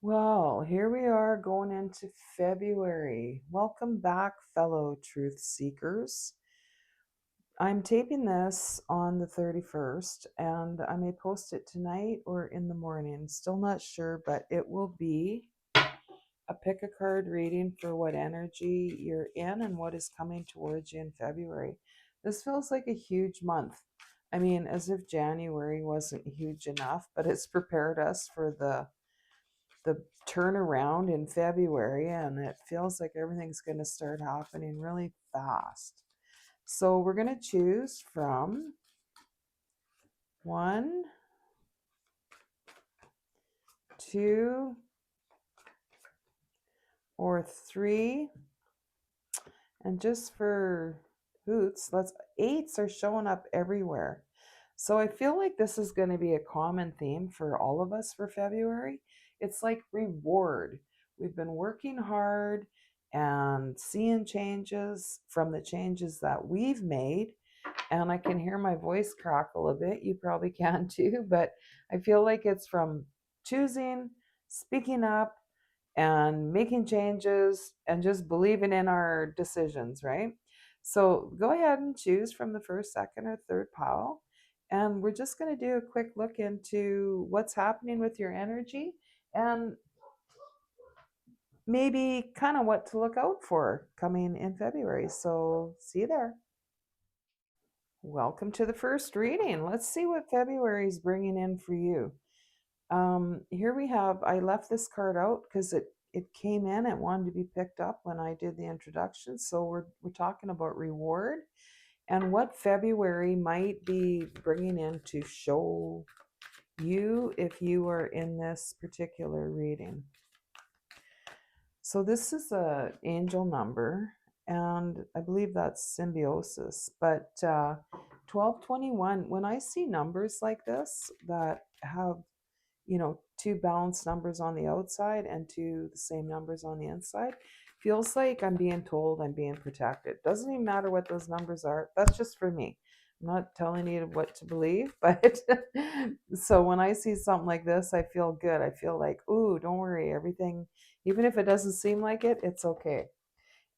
Well, here we are going into February. Welcome back, fellow truth seekers. I'm taping this on the 31st, and I may post it tonight or in the morning. Still not sure, but it will be a pick a card reading for what energy you're in and what is coming towards you in February. This feels like a huge month. I mean, as if January wasn't huge enough, but it's prepared us for the turnaround in February, and it feels like everything's going to start happening really fast. So we're going to choose from 1, 2, or 3, and just for hoots, let's 8s are showing up everywhere. So I feel like this is going to be a common theme for all of us for February. It's like reward. We've been working hard and seeing changes from the changes that we've made. And I can hear my voice crackle a bit. You probably can too, but I feel like it's from choosing, speaking up, and making changes and just believing in our decisions, right? So go ahead and choose from the first, second, or third pile. And we're just going to do a quick look into what's happening with your energy and maybe kind of what to look out for coming in February. So see you there. Welcome to the first reading. Let's see what February is bringing in for you. Here we have, I left this card out because it came in, it wanted to be picked up when I did the introduction. So we're talking about reward and what February might be bringing in to show you if you are in this particular reading. So this is a angel number, and I believe that's symbiosis. But 1221, when I see numbers like this that have, two balanced numbers on the outside and two the same numbers on the inside, feels like I'm being told I'm being protected. Doesn't even matter what those numbers are. That's just for me. I'm not telling you what to believe, but so when I see something like this, I feel good. I feel like, ooh, don't worry, everything, even if it doesn't seem like it, it's okay.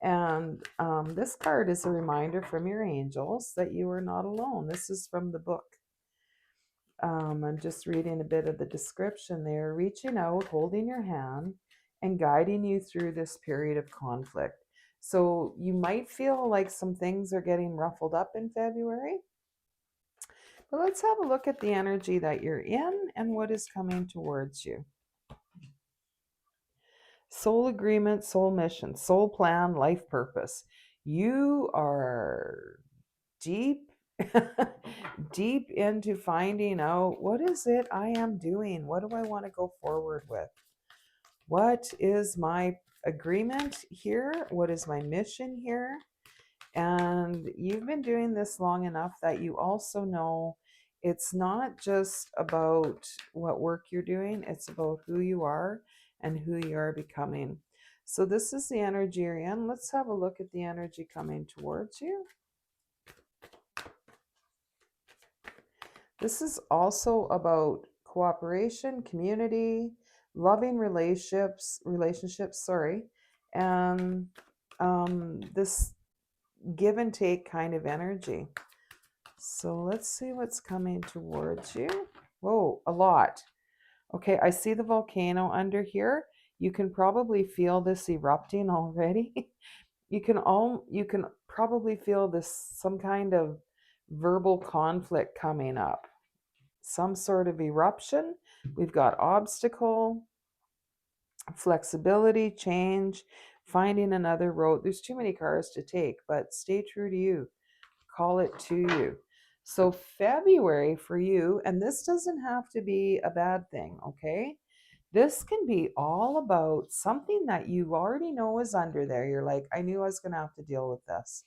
And this card is a reminder from your angels that you are not alone. This is from the book. I'm just reading a bit of the description there. Reaching out, holding your hand, and guiding you through this period of conflict. So you might feel like some things are getting ruffled up in February. But let's have a look at the energy that you're in and what is coming towards you. Soul agreement, soul mission, soul plan, life purpose. You are deep deep into finding out, what is it I am doing? What do I want to go forward with? What is my agreement here? What is my mission here? And you've been doing this long enough that you also know it's not just about what work you're doing, it's about who you are and who you are becoming. So this is the energy you're in. Let's have a look at the energy coming towards you. This is also about cooperation, community, loving relationships, and this give and take kind of energy. So let's see what's coming towards you. Whoa, a lot. Okay, I see the volcano under here. You can probably feel this erupting already. You can probably feel this, some kind of verbal conflict coming up. Some sort of eruption. We've got obstacle, flexibility, change, finding another road. There's too many cars to take, but stay true to you. Call it to you. So February for you, and this doesn't have to be a bad thing, okay? This can be all about something that you already know is under there. You're like, I knew I was going to have to deal with this.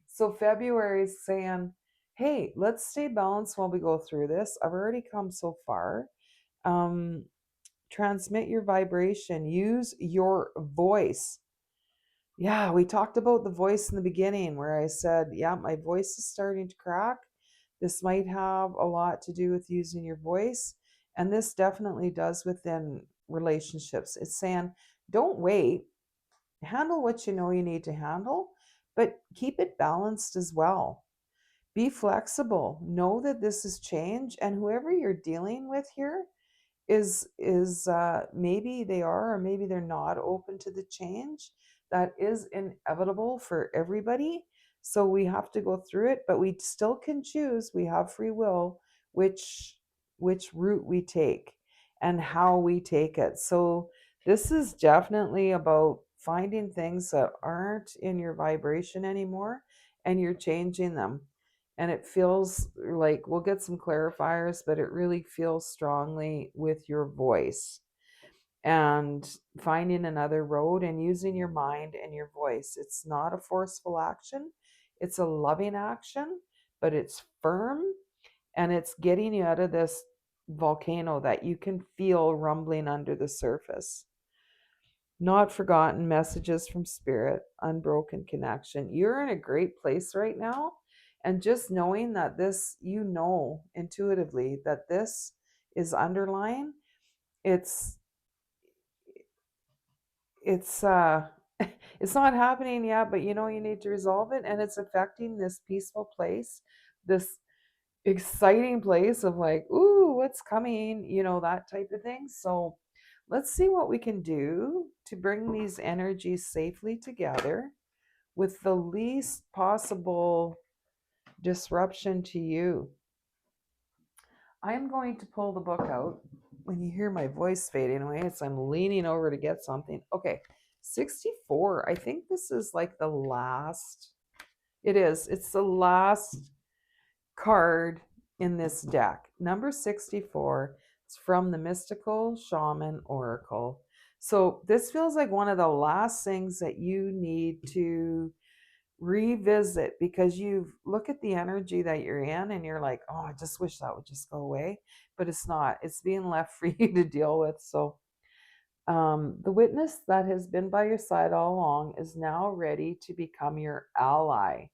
So February is saying, hey, let's stay balanced while we go through this. I've already come so far. Um, Transmit your vibration, use your voice. Yeah, we talked about the voice in the beginning where I said, yeah, my voice is starting to crack. This might have a lot to do with using your voice. And this definitely does within relationships. It's saying, don't wait, handle what you know you need to handle, but keep it balanced as well. Be flexible. Know that this is change, and whoever you're dealing with here is maybe they are or maybe they're not open to the change. That is inevitable for everybody. So we have to go through it, but we still can choose. We have free will, which route we take and how we take it. So this is definitely about finding things that aren't in your vibration anymore and you're changing them. And it feels like we'll get some clarifiers, but it really feels strongly with your voice and finding another road and using your mind and your voice. It's not a forceful action, it's a loving action, but it's firm and it's getting you out of this volcano that you can feel rumbling under the surface. Not forgotten, messages from spirit, unbroken connection. You're in a great place right now. And just knowing that this, you know intuitively that this is underlying, it's it's it's not happening yet, but you know you need to resolve it, and it's affecting this peaceful place, this exciting place of like, ooh, what's coming, that type of thing. So let's see what we can do to bring these energies safely together with the least possible disruption to you. I'm going to pull the book out. When you hear my voice fading away, it's I'm leaning over to get something. Okay, 64. I think this is like the last. It is. It's the last card in this deck. Number 64. It's from the Mystical Shaman Oracle. So this feels like one of the last things that you need to revisit, because you look at the energy that you're in and you're like, oh, I just wish that would just go away. But it's not. It's being left for you to deal with. So the witness that has been by your side all along is now ready to become your ally.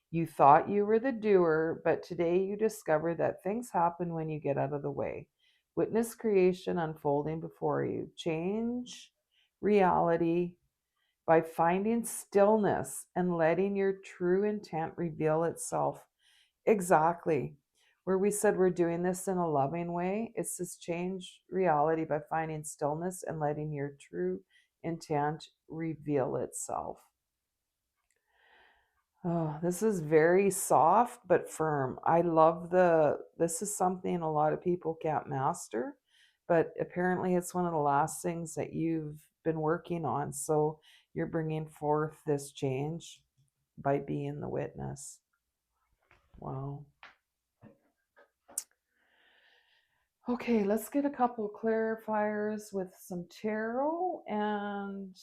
You thought you were the doer, but today you discover that things happen when you get out of the way. Witness creation unfolding before you. Change reality by finding stillness and letting your true intent reveal itself. Exactly. Where we said we're doing this in a loving way, it's this change reality by finding stillness and letting your true intent reveal itself. Oh, this is very soft but firm. I love this is something a lot of people can't master, but apparently it's one of the last things that you've been working on. So you're bringing forth this change by being the witness. Wow. Okay, let's get a couple clarifiers with some tarot and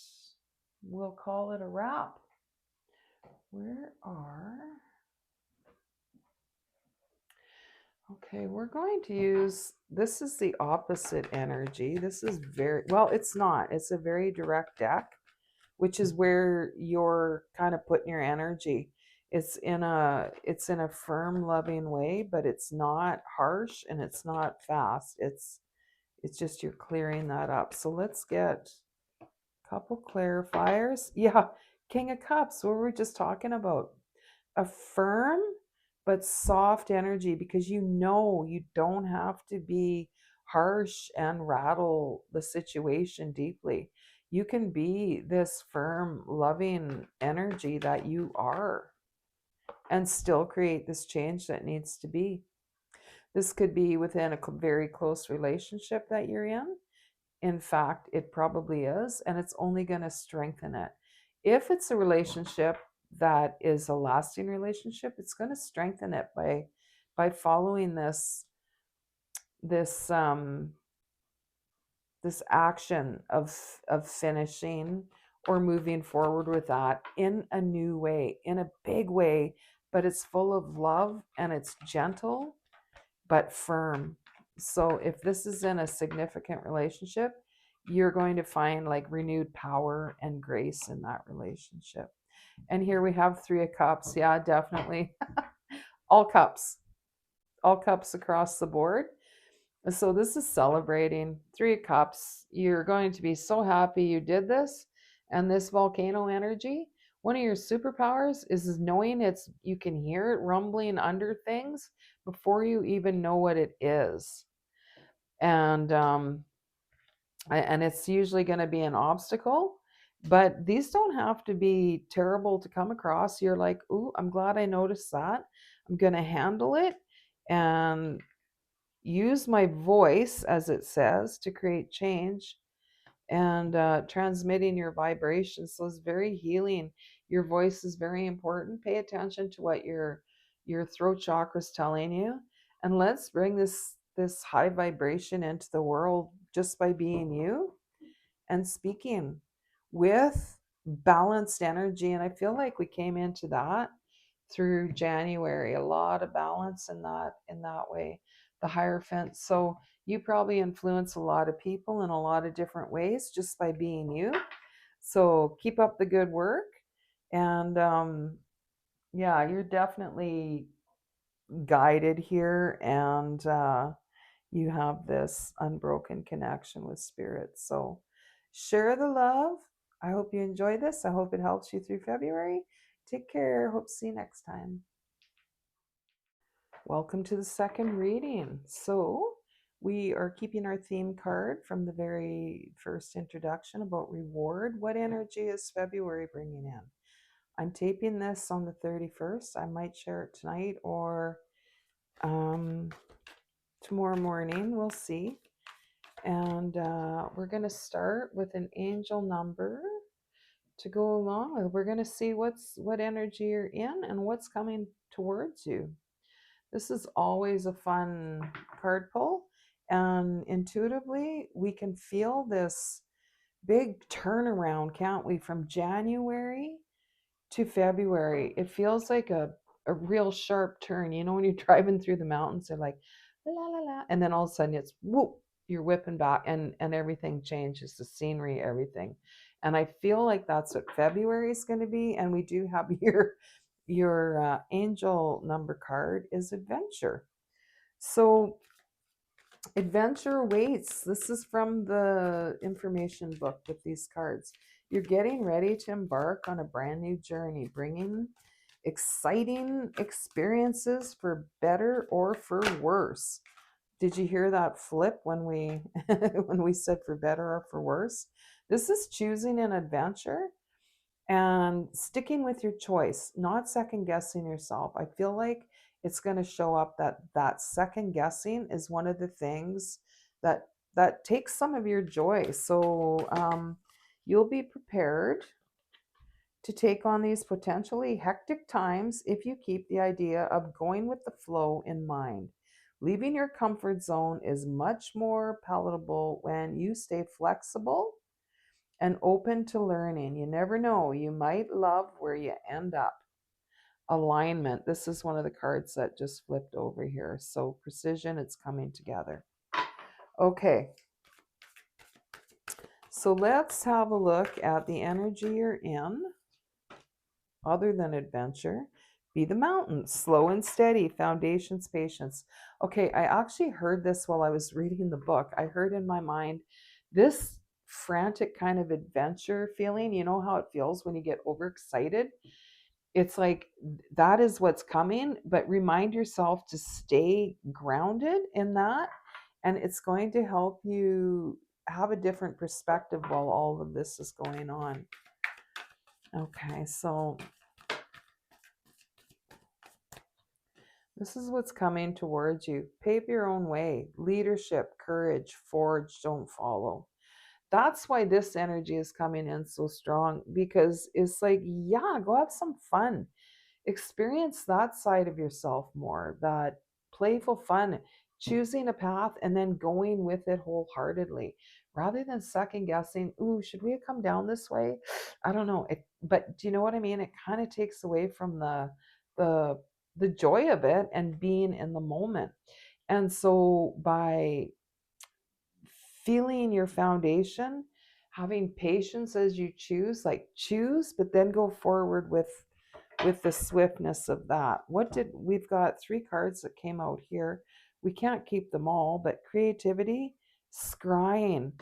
we'll call it a wrap. Where are... Okay, we're going to use, this is the opposite energy. This is very, well, it's not. It's a very direct deck, which is where you're kind of putting your energy. It's in a firm, loving way, but it's not harsh and it's not fast. It's just you're clearing that up. So let's get a couple clarifiers. Yeah, King of Cups, what were we just talking about? A firm but soft energy, because you know you don't have to be harsh and rattle the situation deeply. You can be this firm, loving energy that you are and still create this change that needs to be. This could be within a very close relationship that you're in. In fact, it probably is, and it's only going to strengthen it. If it's a relationship that is a lasting relationship, it's going to strengthen it by following this this action of finishing or moving forward with that in a new way, in a big way, but it's full of love and it's gentle but firm. So if this is in a significant relationship, you're going to find like renewed power and grace in that relationship. And here we have 3 of Cups. Yeah, definitely. All cups across the board. So this is celebrating 3 of Cups. You're going to be so happy you did this. And this volcano energy, one of your superpowers is knowing you can hear it rumbling under things before you even know what it is. And it's usually going to be an obstacle, but these don't have to be terrible to come across. You're like, ooh, I'm glad I noticed that. I'm going to handle it and use my voice, as it says, to create change and transmitting your vibrations. So it's very healing. Your voice is very important. Pay attention to what your throat chakra is telling you, and let's bring this high vibration into the world just by being you and speaking with balanced energy. And I feel like we came into that through January, a lot of balance in that way, the Hierophant. So you probably influence a lot of people in a lot of different ways just by being you. So keep up the good work. And yeah, you're definitely guided here, and you have this unbroken connection with spirit. So share the love. I hope you enjoy this. I hope it helps you through February. Take care. Hope to see you next time. Welcome to the second reading. So we are keeping our theme card from the very first introduction about reward. What energy is February bringing in? I'm taping this on the 31st. I might share it tonight or tomorrow morning. We'll see. And we're going to start with an angel number to go along with. We're going to see what energy you're in and what's coming towards you. This is always a fun card pull, and intuitively we can feel this big turnaround, can't we, from January to February. It feels like a real sharp turn. You know, when you're driving through the mountains, they're like la la la, and then all of a sudden it's whoop, you're whipping back, and everything changes, the scenery, everything. And I feel like that's what February is going to be. And we do have your angel number card is adventure. So adventure awaits. This is from the information book with these cards. You're getting ready to embark on a brand new journey, bringing exciting experiences for better or for worse. Did you hear that flip when we when we said for better or for worse? This is choosing an adventure and sticking with your choice, not second guessing yourself. I feel like it's going to show up that second guessing is one of the things that takes some of your joy. So you'll be prepared to take on these potentially hectic times if you keep the idea of going with the flow in mind. Leaving your comfort zone is much more palatable when you stay flexible and open to learning. You never know, you might love where you end up. Alignment. This is one of the cards that just flipped over here. So precision, it's coming together. Okay. So let's have a look at the energy you're in. Other than adventure, be the mountain, slow and steady, foundations, patience. Okay, I actually heard this while I was reading the book. I heard in my mind this frantic kind of adventure feeling. You know how it feels when you get overexcited? It's like that is what's coming, but remind yourself to stay grounded in that, and it's going to help you have a different perspective while all of this is going on. Okay, so this is what's coming towards you. Pave your own way. Leadership, courage, forge, don't follow. That's why this energy is coming in so strong, because it's like, yeah, go have some fun. Experience that side of yourself more, that playful fun, choosing a path and then going with it wholeheartedly rather than second guessing. Ooh, should we have come down this way? I don't know. But do you know what I mean? It kind of takes away from the the joy of it and being in the moment. And so by feeling your foundation, having patience as you choose, like choose, but then go forward with the swiftness of that. We've got 3 cards that came out here. We can't keep them all, but creativity, scrying,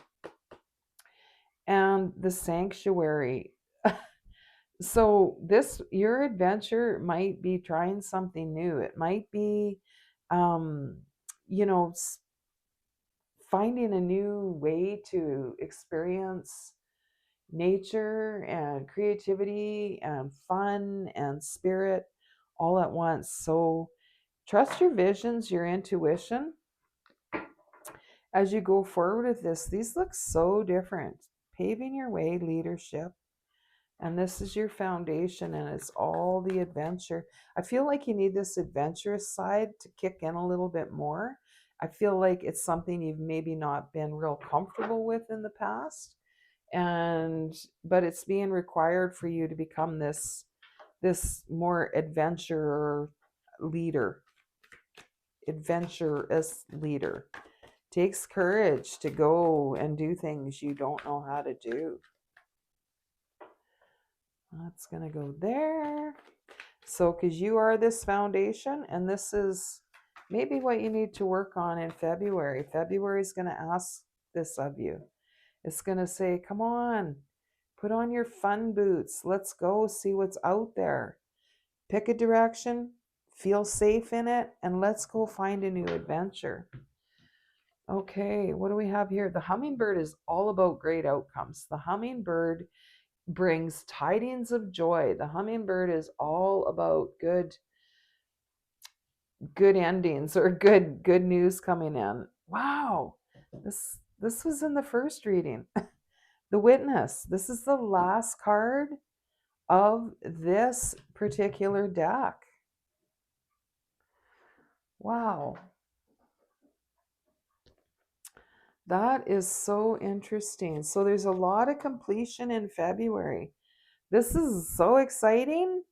and the sanctuary. So this, your adventure might be trying something new. It might be, um, you know, finding a new way to experience nature and creativity and fun and spirit all at once. So trust your visions, your intuition as you go forward with this. These look so different. Paving your way, leadership. And this is your foundation, and it's all the adventure. I feel like you need this adventurous side to kick in a little bit more. I feel like it's something you've maybe not been real comfortable with in the past. But it's being required for you to become this more adventurous leader. Takes courage to go and do things you don't know how to do. That's going to go there. So, because you are this foundation, and this is maybe what you need to work on in February. February is going to ask this of you. It's going to say, come on, put on your fun boots. Let's go see what's out there. Pick a direction, feel safe in it, and let's go find a new adventure. Okay, what do we have here? The hummingbird is all about great outcomes. The hummingbird brings tidings of joy. The hummingbird is all about good endings or good news coming in. Wow. This was in the first reading. The Witness. This is the last card of this particular deck. Wow. That is so interesting. So there's a lot of completion in February. This is so exciting,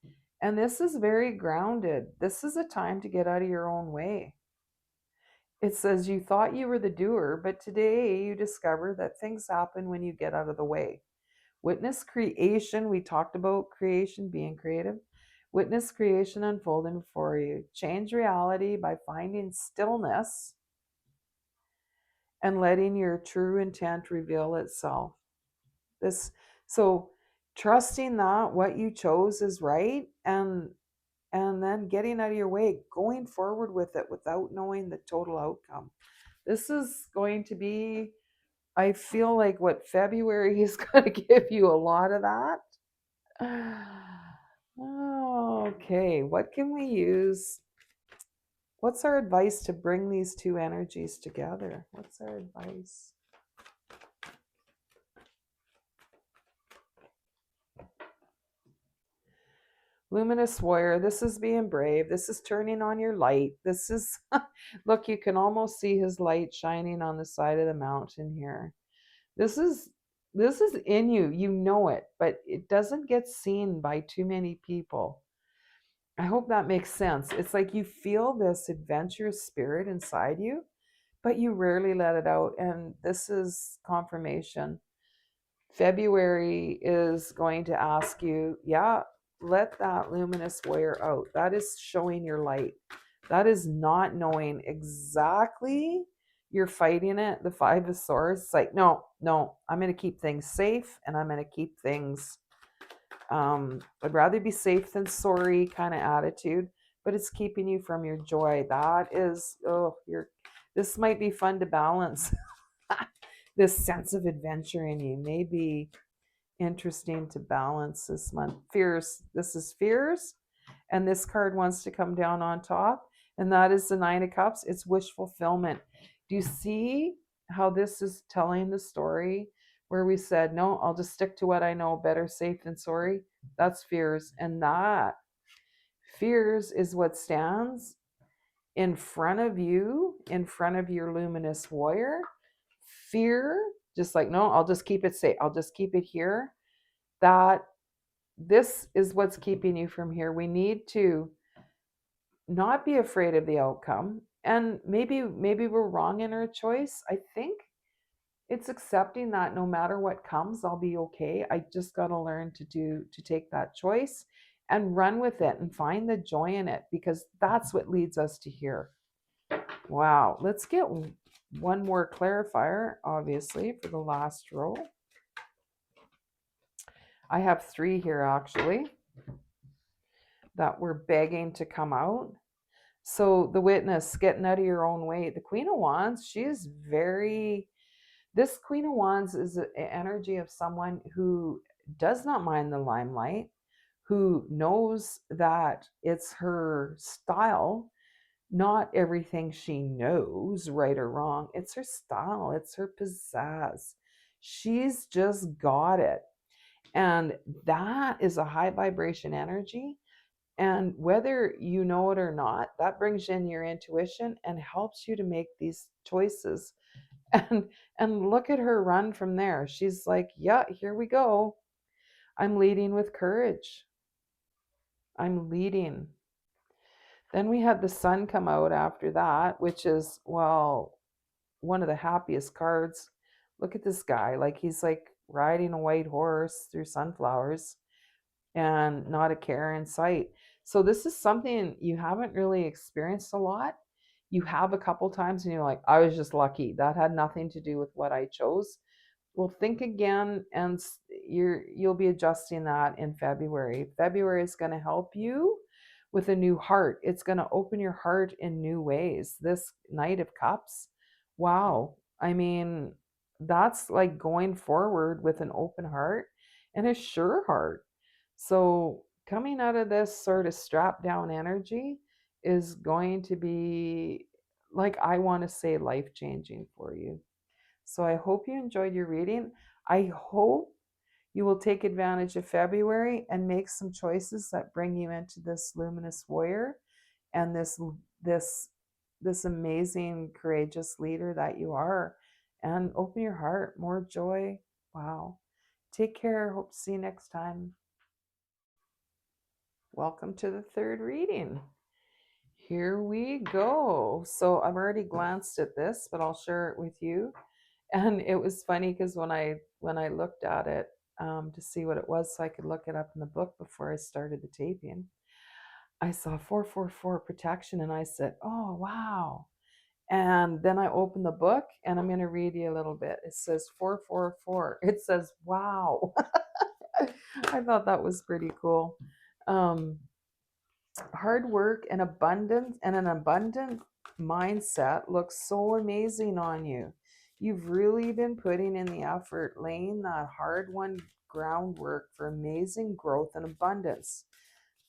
and this is very grounded. This is a time to get out of your own way. It says you thought you were the doer, but today you discover that things happen when you get out of the way. Witness creation. We talked about creation, being creative. Witness creation unfolding before you. Change reality by finding stillness and letting your true intent reveal itself. So trusting that what you chose is right, and then getting out of your way, going forward with it without knowing the total outcome. This is going to be, I feel like what February is going to give you a lot of that. Okay, what can we use? What's our advice to bring these two energies together? What's our advice? Luminous warrior, this is being brave. This is turning on your light. This is, look, you can almost see his light shining on the side of the mountain here. This is in you. You know it, but it doesn't get seen by too many people. I hope that makes sense. It's like you feel this adventurous spirit inside you, but you rarely let it out. And this is confirmation. February is going to ask you, yeah, let that luminous warrior out. That is showing your light. That is not knowing exactly you're fighting it. The Five of Swords. It's like, no, I'm going to keep things safe, and I'm going to keep things, I'd rather be safe than sorry kind of attitude, but it's keeping you from your joy. That is, this might be fun to balance. This sense of adventure in you may be interesting to balance this month. Fears. This is fears. And this card wants to come down on top. And that is the Nine of Cups. It's wish fulfillment. Do you see how this is telling the story where we said, no, I'll just stick to what I know, better safe than sorry? That's fears. And that fears is what stands in front of you, in front of your luminous warrior. Fear, just like, no, I'll just keep it safe. I'll just keep it here. That this is what's keeping you from here. We need to not be afraid of the outcome. And maybe we're wrong in our choice. I think it's accepting that no matter what comes, I'll be okay. I just got to learn to take that choice and run with it and find the joy in it, because that's what leads us to here. Wow. Let's get one more clarifier, obviously, for the last row. I have 3 here actually that were begging to come out. So the witness, getting out of your own way. The Queen of Wands, this Queen of Wands is an energy of someone who does not mind the limelight, who knows that it's her style, not everything she knows, right or wrong. It's her style, it's her pizzazz. She's just got it. And that is a high vibration energy. And whether you know it or not, that brings in your intuition and helps you to make these choices. And look at her run from there. She's like, yeah, here we go. I'm leading with courage. I'm leading. Then we had the sun come out after that, which is, well, one of the happiest cards. Look at this guy. Like he's like riding a white horse through sunflowers and not a care in sight. So this is something you haven't really experienced a lot. You have a couple times and you're like, I was just lucky. That had nothing to do with what I chose. Well, think again, and you'll be adjusting that in February. February is going to help you with a new heart. It's going to open your heart in new ways. This Knight of Cups, wow. I mean, that's like going forward with an open heart and a sure heart. So, coming out of this sort of strapped down energy is going to be, like, I want to say, life changing for you. So I hope you enjoyed your reading. I hope you will take advantage of February and make some choices that bring you into this luminous warrior and this this amazing courageous leader that you are, and open your heart, more joy. Wow. Take care. Hope to see you next time. Welcome to the third reading. Here we go. So I've already glanced at this, but I'll share it with you. And it was funny because when I looked at it to see what it was, so I could look it up in the book before I started the taping, I saw 444 protection, and I said, "Oh wow!" And then I opened the book, and I'm going to read you a little bit. It says 444. It says, "Wow!" I thought that was pretty cool. Um, Hard work and abundance and an abundant mindset looks so amazing on you. You've really been putting in the effort, laying that hard won groundwork for amazing growth and abundance.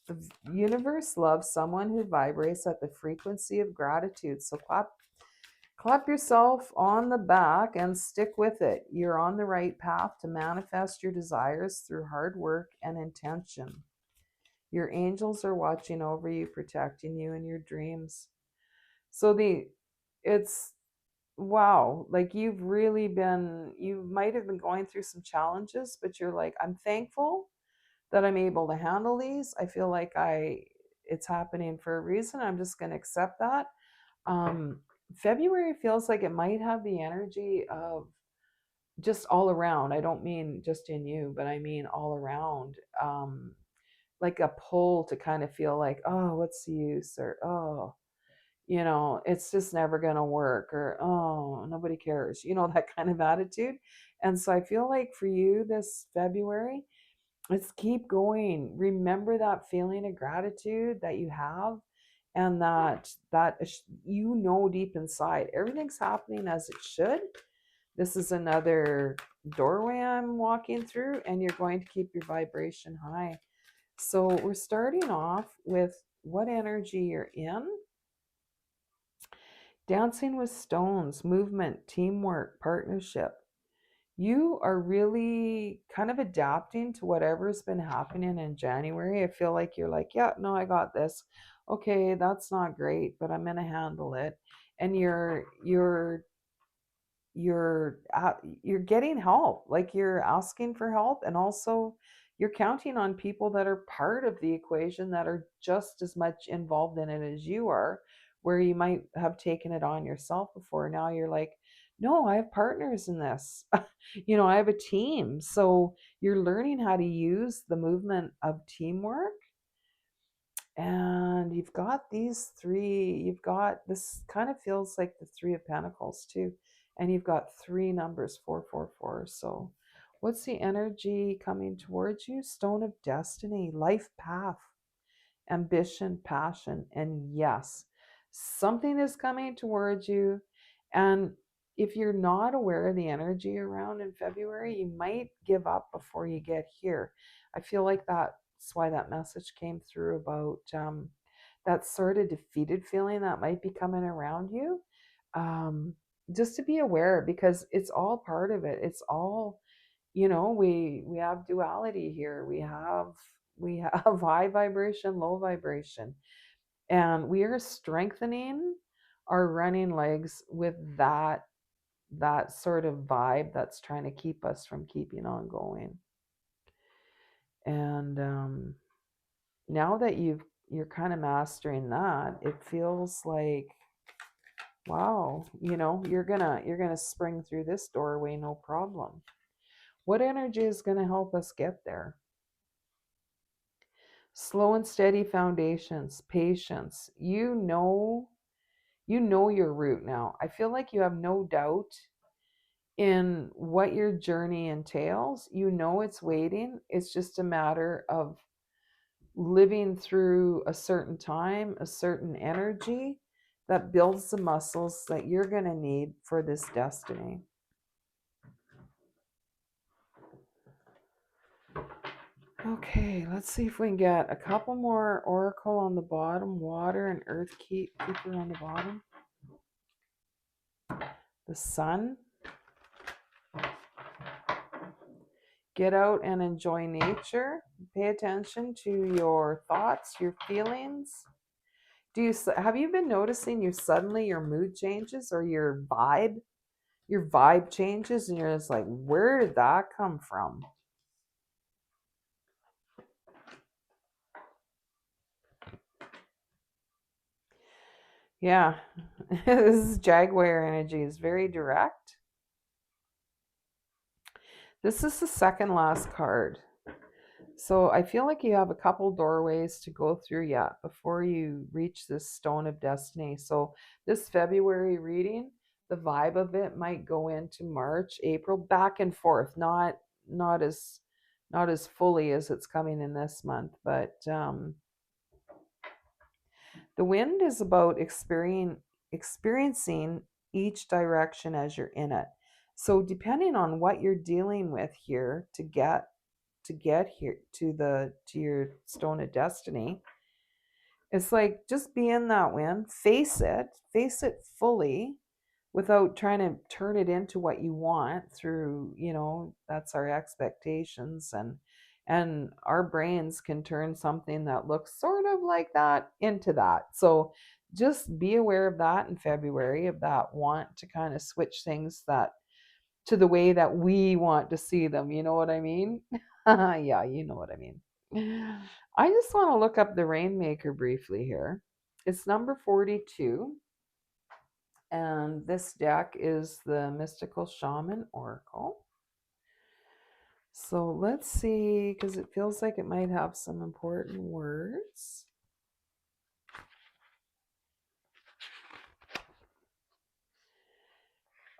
The universe loves someone who vibrates at the frequency of gratitude. So clap yourself on the back and stick with it. You're on the right path to manifest your desires through hard work and intention. Your angels are watching over you, protecting you in your dreams. So it's wow, like you might have been going through some challenges, but you're like, I'm thankful that I'm able to handle these. I feel like it's happening for a reason. I'm just going to accept that. February feels like it might have the energy of just all around. I don't mean just in you, but I mean all around. Like a pull to kind of feel like, oh, what's the use? Or, oh, it's just never going to work. Or, oh, nobody cares, that kind of attitude. And so I feel like for you this February, let's keep going. Remember that feeling of gratitude that you have, and that deep inside everything's happening as it should. This is another doorway I'm walking through, and you're going to keep your vibration high. So we're starting off with what energy you're in. Dancing with stones, movement, teamwork, partnership. You are really kind of adapting to whatever's been happening in January. I feel like you're like, yeah, no, I got this. Okay, that's not great, but I'm going to handle it. And you're getting help, like you're asking for help, and also you're counting on people that are part of the equation that are just as much involved in it as you are, where you might have taken it on yourself before. Now you're like, no, I have partners in this. I have a team. So you're learning how to use the movement of teamwork And you've got these three, you've got this kind of feels like the Three of Pentacles too. And you've got three numbers, 444. So what's the energy coming towards you? Stone of Destiny, life path, ambition, passion, and yes, something is coming towards you. And if you're not aware of the energy around in February, you might give up before you get here. I feel like that's why that message came through about that sort of defeated feeling that might be coming around you. Um, just to be aware, because it's all part of it. It's all, we have duality here. We have high vibration, low vibration, and we are strengthening our running legs with that sort of vibe that's trying to keep us from keeping on going. And now that you're kind of mastering that, it feels like, wow, you're gonna spring through this doorway no problem. What energy is going to help us get there? Slow and steady foundations, patience. You know your route now. I feel like you have no doubt in what your journey entails. You know it's waiting. It's just a matter of living through a certain time, a certain energy that builds the muscles that you're going to need for this destiny. Okay, let's see if we can get a couple more oracle on the bottom. Water and earth keeper on the bottom. The sun. Get out and enjoy nature. Pay attention to your thoughts, your feelings. Have you been noticing your mood changes, or your vibe changes, and you're just like, where did that come from? Yeah, this is Jaguar energy. Is very direct. This is the second last card. So I feel like you have a couple doorways to go through yet before you reach this Stone of Destiny. So this February reading, the vibe of it might go into March, April, back and forth, not as not as fully as it's coming in this month, but the wind is about experiencing each direction as you're in it. So depending on what you're dealing with here to get here to your Stone of Destiny, it's like just be in that wind, face it fully without trying to turn it into what you want through, that's our expectations, and our brains can turn something that looks sort of like that into that. So just be aware of that in February, of that want to kind of switch things that to the way that we want to see them. You know what I mean? Yeah, you know what I mean. I just want to look up the Rainmaker briefly here. It's number 42. And this deck is the Mystical Shaman Oracle. So let's see, because it feels like it might have some important words.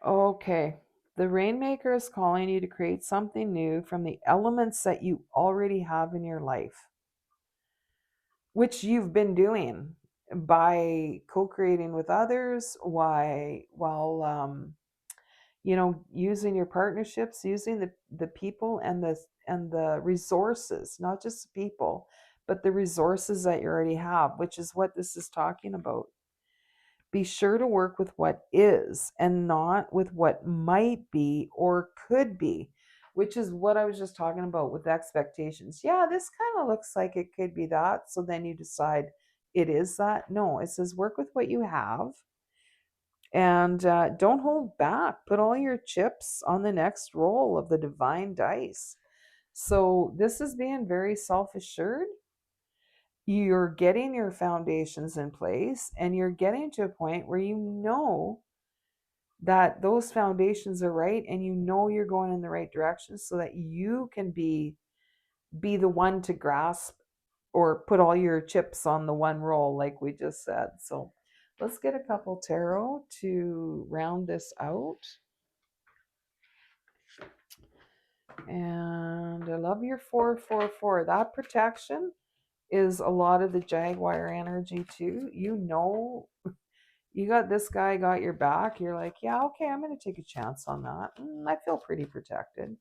Okay. The Rainmaker is calling you to create something new from the elements that you already have in your life, which you've been doing by co-creating with others, while using your partnerships, using the people and the resources, not just the people, but the resources that you already have, which is what this is talking about. Be sure to work with what is and not with what might be or could be, which is what I was just talking about with expectations. Yeah, this kind of looks like it could be that. So then you decide it is that. No, it says work with what you have, and don't hold back. Put all your chips on the next roll of the divine dice. So this is being very self-assured. You're getting your foundations in place, and you're getting to a point where you know that those foundations are right, and you know you're going in the right direction, so that you can be the one to grasp or put all your chips on the one roll, like we just said. So let's get a couple tarot to round this out. And I love your 444. That protection is a lot of the Jaguar energy too. You know, you got this guy got your back. You're like, yeah, okay, I'm going to take a chance on that. I feel pretty protected.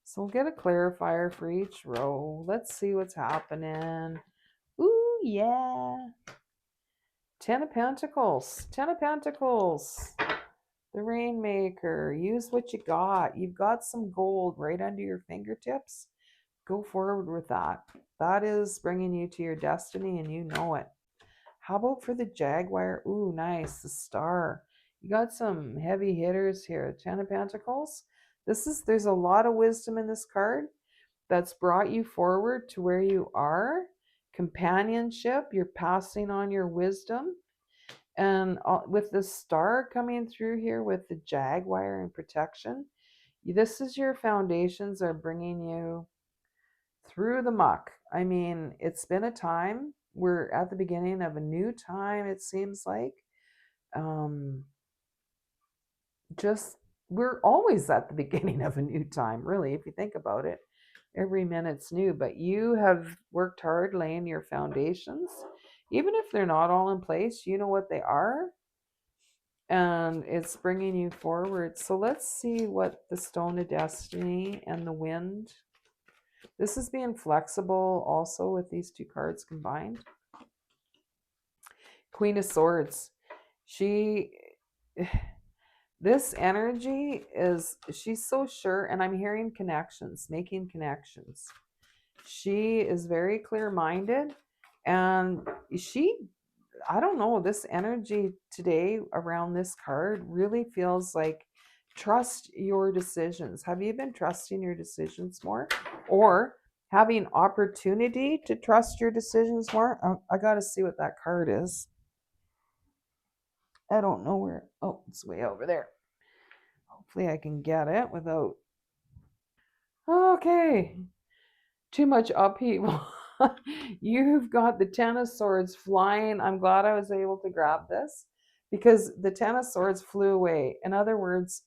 So we'll get a clarifier for each row. Let's see what's happening. Ooh, yeah. 10 of Pentacles. 10 of Pentacles. The Rainmaker. Use what you got. You've got some gold right under your fingertips. Go forward with that. That is bringing you to your destiny and you know it. How about for the Jaguar? Ooh, nice. The Star. You got some heavy hitters here. 10 of Pentacles. There's a lot of wisdom in this card that's brought you forward to where you are. Companionship. You're passing on your wisdom. And with the Star coming through here with the Jaguar and protection, this is your foundations are bringing you through the muck. I mean, it's been a time. We're at the beginning of a new time, it seems like. Just we're always at the beginning of a new time, really, if you think about it. Every minute's new, but you have worked hard laying your foundations. Even if they're not all in place, you know what they are, and it's bringing you forward. So let's see what the Stone of Destiny and the Wind. This is being flexible also with these two cards combined. Queen of Swords. This energy is, she's so sure, and I'm hearing connections, making connections. She is very clear-minded, and I don't know, this energy today around this card really feels like trust your decisions. Have you been trusting your decisions more, or having opportunity to trust your decisions more? I got to see what that card is. I don't know where. Oh, it's way over there. Hopefully I can get it without. Okay. Too much upheaval. You've got the Ten of Swords flying. I'm glad I was able to grab this because the Ten of Swords flew away. In other words,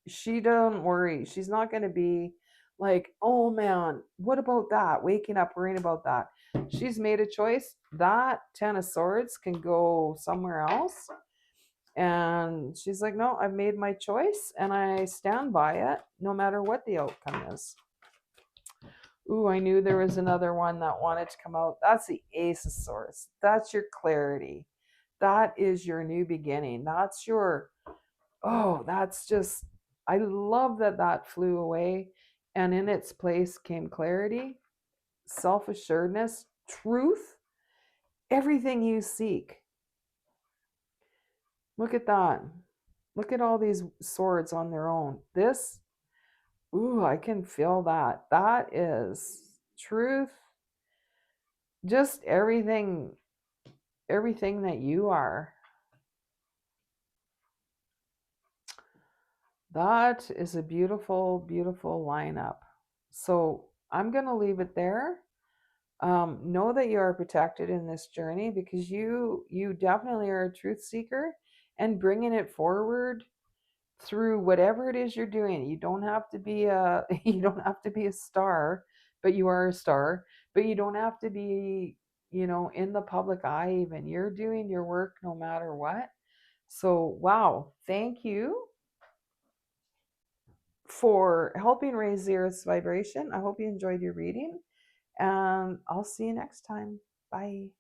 she don't worry. She's not going to be like, oh man, what about that? Waking up worrying about that. She's made a choice. That Ten of Swords can go somewhere else. And she's like, no, I've made my choice and I stand by it no matter what the outcome is. Ooh, I knew there was another one that wanted to come out. That's the Ace of Swords. That's your clarity. That is your new beginning. That's your, that's just, I love that that flew away. And in its place came clarity, self-assuredness, truth, everything you seek. Look at that. Look at all these swords on their own. This, ooh, I can feel that. That is truth. Just everything that you are. That is a beautiful, beautiful lineup. So I'm going to leave it there. Know that you are protected in this journey because you definitely are a truth seeker, and bringing it forward through whatever it is you're doing. You don't have to be a you don't have to be a star, but you are a star. But you don't have to be, in the public eye even. You're doing your work no matter what. So, wow, thank you for helping raise the Earth's vibration. I hope you enjoyed your reading, and I'll see you next time. Bye.